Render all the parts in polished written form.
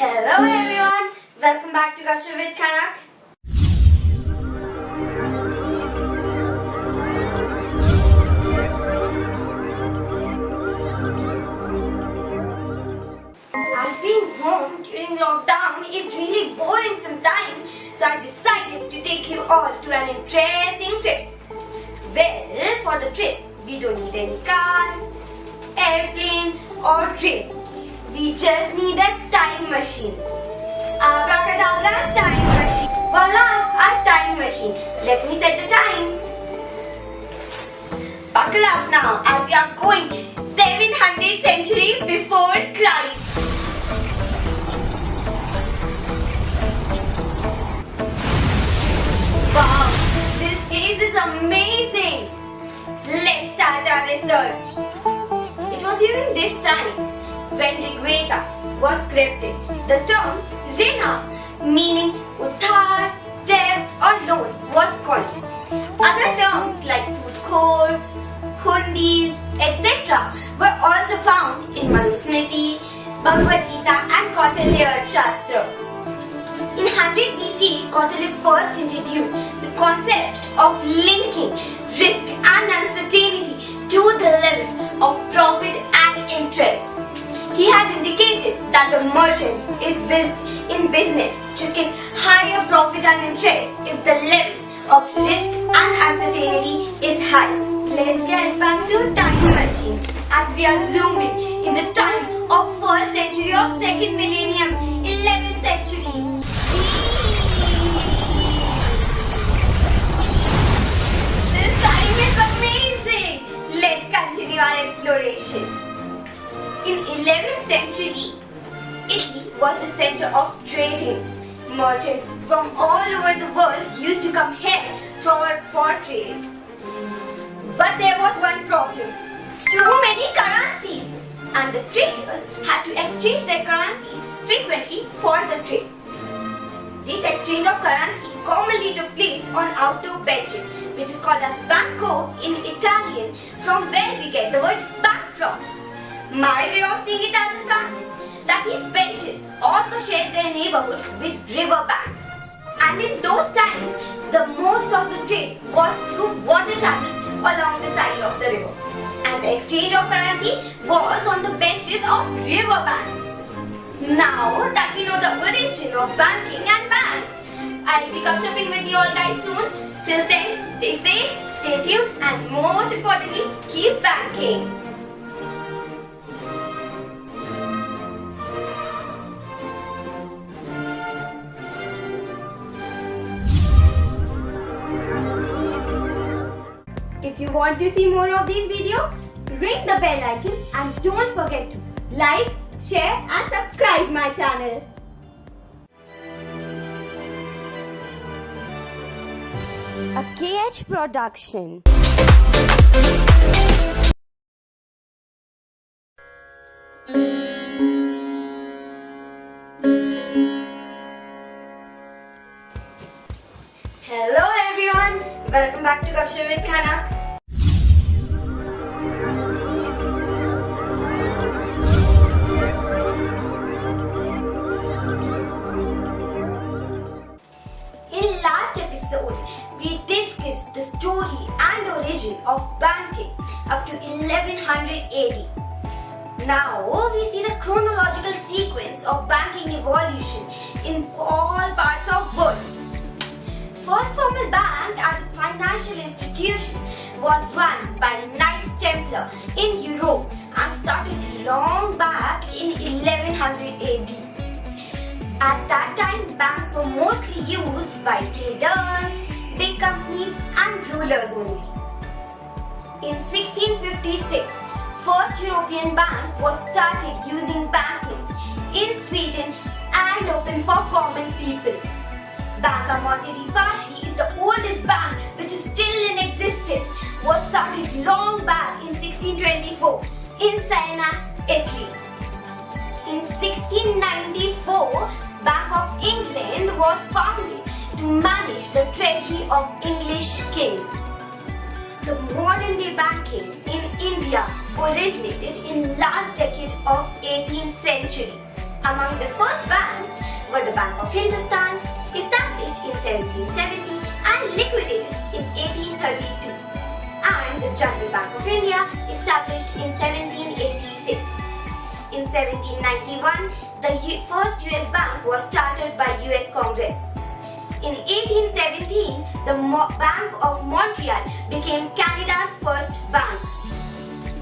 Hello everyone, welcome back to Gossip with Kanak. As being home during lockdown is really boring sometimes, so I decided to take you all to an interesting trip. Well, for the trip, we don't need any car, airplane or train. We just need a time machine. Abracadabra, time machine. Voila, our time machine. Let me set the time. Buckle up now as we are going 700th century before Christ. Wow, this place is amazing. Let's start our research. It was during this time when Rigveda was scripted. The term Rina, meaning Uthar, debt or loan, was coined. Other terms like Sudkhor, Hundis, etc. were also found in Manusmriti, Bhagavad Gita and Kautilya Shastra. In 100 BC, Kautilya first introduced the concept of linking risk and uncertainty to the levels of profit and interest. He had indicated that the merchants is in business to get higher profit and interest if the levels of risk and uncertainty is high. Let's get back to time machine as we are zooming in the time of 1st century of 2nd millennium, 11th century. This time is amazing. Let's continue our exploration. In 11th century, Italy was the center of trading. Merchants from all over the world used to come here for trade. But there was one problem. Too many currencies. And the traders had to exchange their currencies frequently for the trade. This exchange of currency commonly took place on outdoor benches, which is called as banco in Italian, from where we get the word bank from. My way of seeing it as a fact that these benches also shared their neighborhood with river banks. And in those times, the most of the trade was through water channels along the side of the river. And the exchange of currency was on the benches of river banks. Now that we know the origin of banking and banks, I'll be catching with you all guys soon. Till then, stay safe, stay tuned, and most importantly, keep banking. If you want to see more of these videos, ring the bell icon and don't forget to like, share and subscribe my channel. A KH production. Hello everyone, welcome back to Gossip with Kanak. In last episode, we discussed the story and origin of banking up to 1100 AD. Now we see the chronological sequence of banking evolution in all parts of the world. First formal bank as a financial institution was run by Knights Templar in Europe and started long back in 1100 AD. At that time, banks were mostly used by traders, big companies and rulers only. In 1656, first European bank was started using banknotes in Sweden and open for common people. Banca Monte dei Paschi is the oldest bank which is still in existence, was started long back in 1624 in Siena, Italy. In 1694, Bank of England was founded to manage the treasury of English king. The modern day banking in India originated in last decade of 18th century. Among the first banks were the Bank of Hindustan, established in 1770 and liquidated in 1832, and the General Bank of India, established in 1786. In 1791, the first US bank was started by US Congress. In 1817, the Bank of Montreal became Canada's first bank.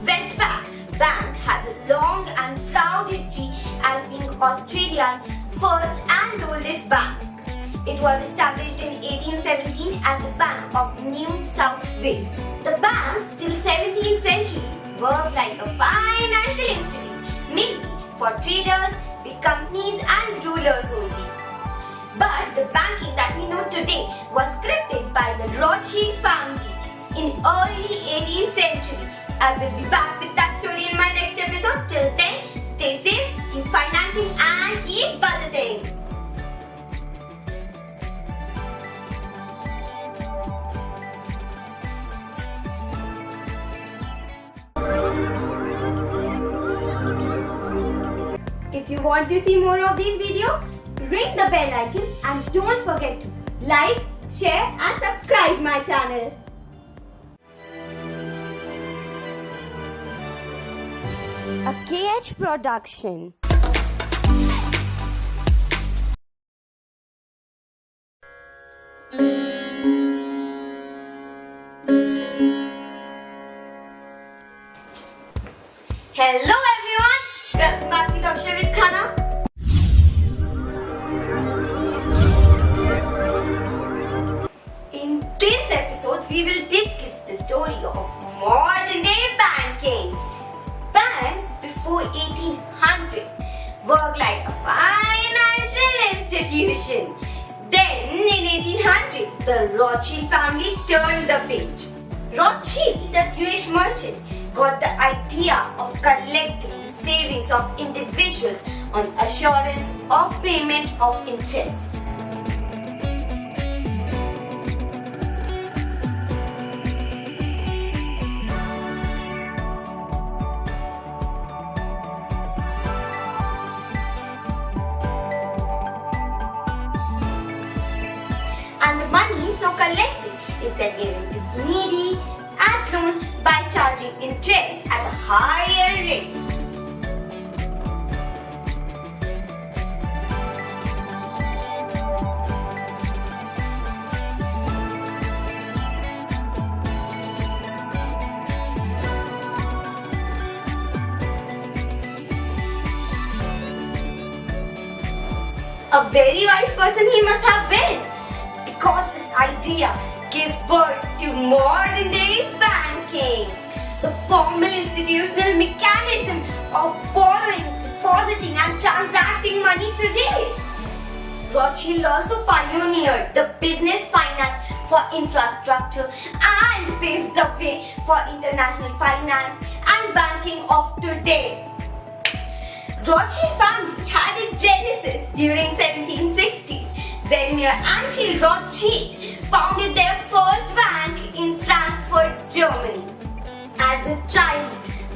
Westpac Bank has a long and proud history as being Australia's first and oldest bank. It was established in 1817 as the Bank of New South Wales. The banks till 17th century worked like a financial institute, mainly for traders, big companies and rulers only. But the banking that we know today was scripted by the Rothschild family in early 18th century. I will be back with that story in my next episode. Till then, stay safe, keep financing and keep budgeting. If you want to see more of these videos, ring the bell icon and don't forget to like, share and subscribe my channel. A KH production. Hello everyone, welcome back to Kavsha with Khana. In this episode, we will discuss the story of modern day banking. Banks before 1800 worked like a financial institution. Then in 1800, the Rothschild family turned the page. Rothschild, the Jewish merchant, got the idea of collecting the savings of individuals on assurance of payment of interest. And the money so collected is then given to needy as loan by charging interest at a higher rate. A very wise person he must have been, because this idea gave birth to modern day banking, the formal institutional mechanism of borrowing, depositing and transacting money today. Rothschild also pioneered the business finance for infrastructure and paved the way for international finance and banking of today. Rothschild family had its genesis during 1760s when Mayer and Rothschild founded their first bank in Frankfurt, Germany. As a child,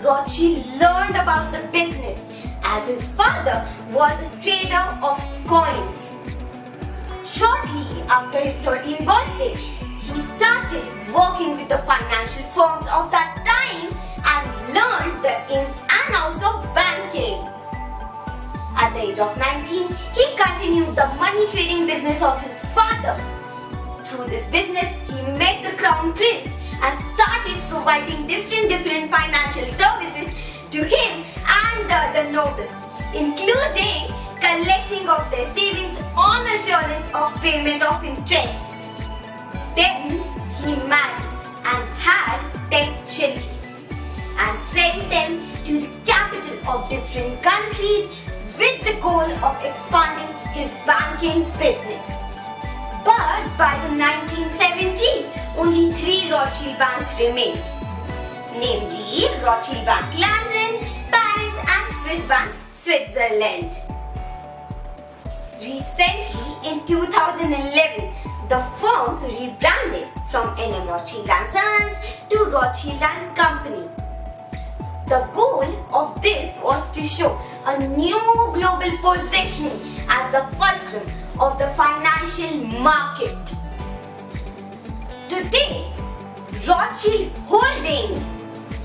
Rothschild learned about the business as his father was a trader of coins. Shortly after his 13th birthday, he started working with the financial firms of that time and learned the ins and outs of banking. At the age of 19, he continued the money trading business of his father. Through this business, he met the Crown Prince and started providing different financial services to him and the other nobles, including collecting of their savings on assurance of payment of interest. Then he married and had 10 children and sent them to the capital of different countries with the goal of expanding his banking business. But by the 1970s, only 3 Rothschild banks remained, namely Rothschild Bank London, Paris and Swiss Bank Switzerland. Recently, in 2011, the firm rebranded from NM Rothschild & Sons to Rothschild & Company. The goal of this was to show a new global positioning as the fulcrum of the financial market. Today, Rothschild Holdings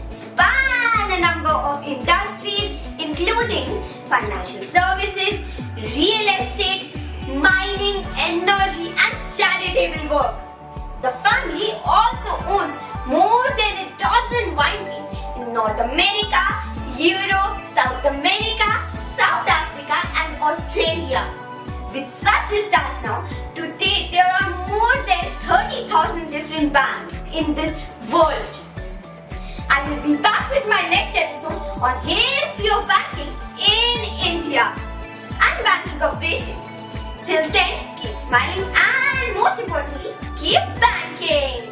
span a number of industries including financial services, real estate, mining, energy and charitable work. The family also owns more than a dozen wineries in North America, Europe, South America, South Africa and Australia. With such a start now, today there are more than 30,000 different banks in this world. I will be back with my next episode on history of banking in India and banking operations. Till then, keep smiling and most importantly, keep banking.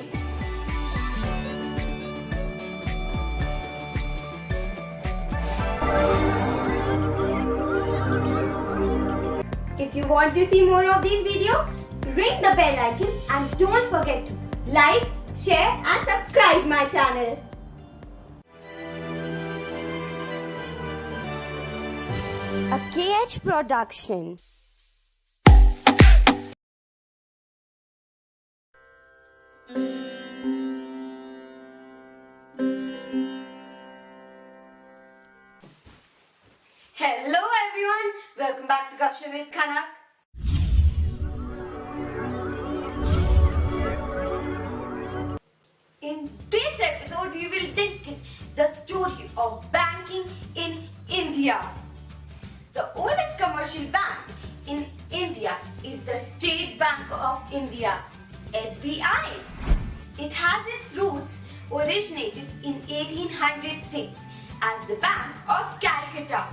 If you want to see more of these videos, ring the bell icon and don't forget to like, share and subscribe my channel. A KH production. Hello everyone, welcome back to Gupshup with Kanak. In this episode, we will discuss the story of banking in India. The oldest commercial bank in India is the State Bank of India, SBI. It has its roots originated in 1806 as the Bank of Calcutta.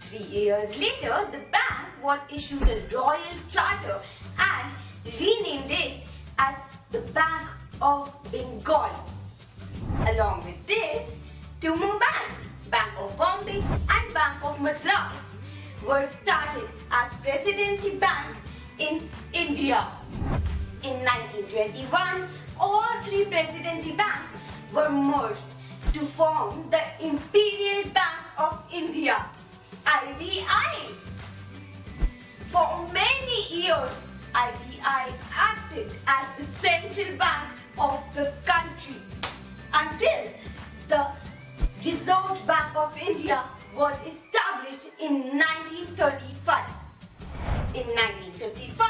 3 years later, the bank was issued a royal charter and renamed it as the Bank of Bengal. Along with this, 2 more banks, Bank of Bombay and Bank of Madras, were started as Presidency Bank in India. In 1921, all 3 Presidency banks were merged to form the Imperial Bank of India, IBI. For many years, IBI acted as the central bank of the country until the Reserve Bank of India was established in 1935. In 1955,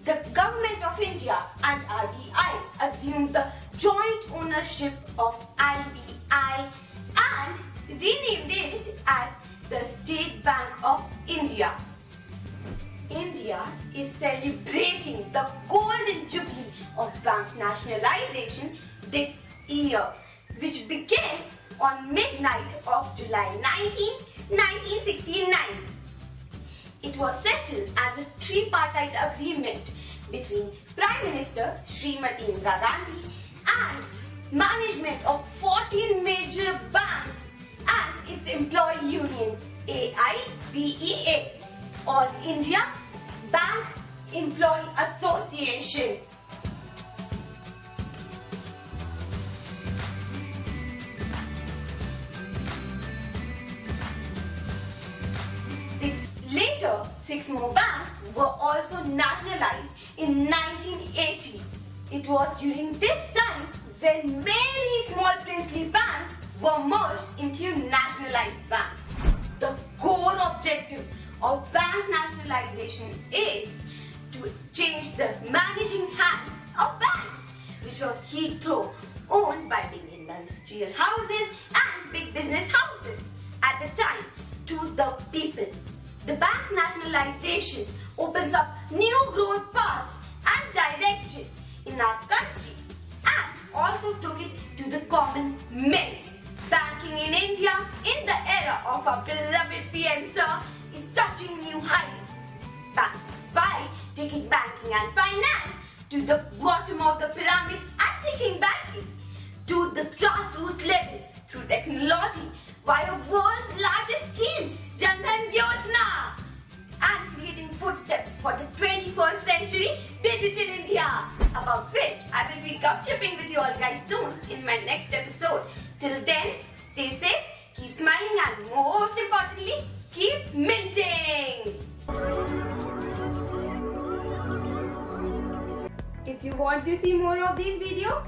the Government of India and RBI assumed the joint ownership of IBI and renamed it as the State Bank of India. India is celebrating the golden jubilee of bank nationalization this year, which begins on midnight of July 19, 1969. It was settled as a tripartite agreement between Prime Minister Srimati Indira Gandhi and management of 14 major banks and its employee union AIBEA, All India Bank Employee Association. Later, 6 more banks were also nationalized in 1980. It was during this time when many small princely banks were merged into nationalized banks. The core objective of bank nationalization is to change the managing hands of banks, which were hitherto owned by big industrial houses and big business houses at the time, to the people. The bank nationalizations opens up new growth paths and directions in our country and also took it to the common men. Banking in India in the era of our beloved PM Sir is touching new heights by taking banking and finance to the bottom of the pyramid and taking banking to the grassroots level through technology via world's largest scheme, Jan Dhan Yojana, and creating footsteps for the 21st century digital India, about which I will be gupshupping with you all guys soon in my next episode. Till then, Stay safe, keep smiling, and most importantly, keep minting! If you want to see more of these videos,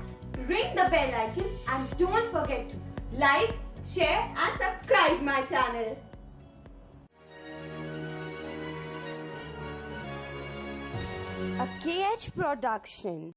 ring the bell icon and don't forget to like, share and subscribe my channel. A KH production.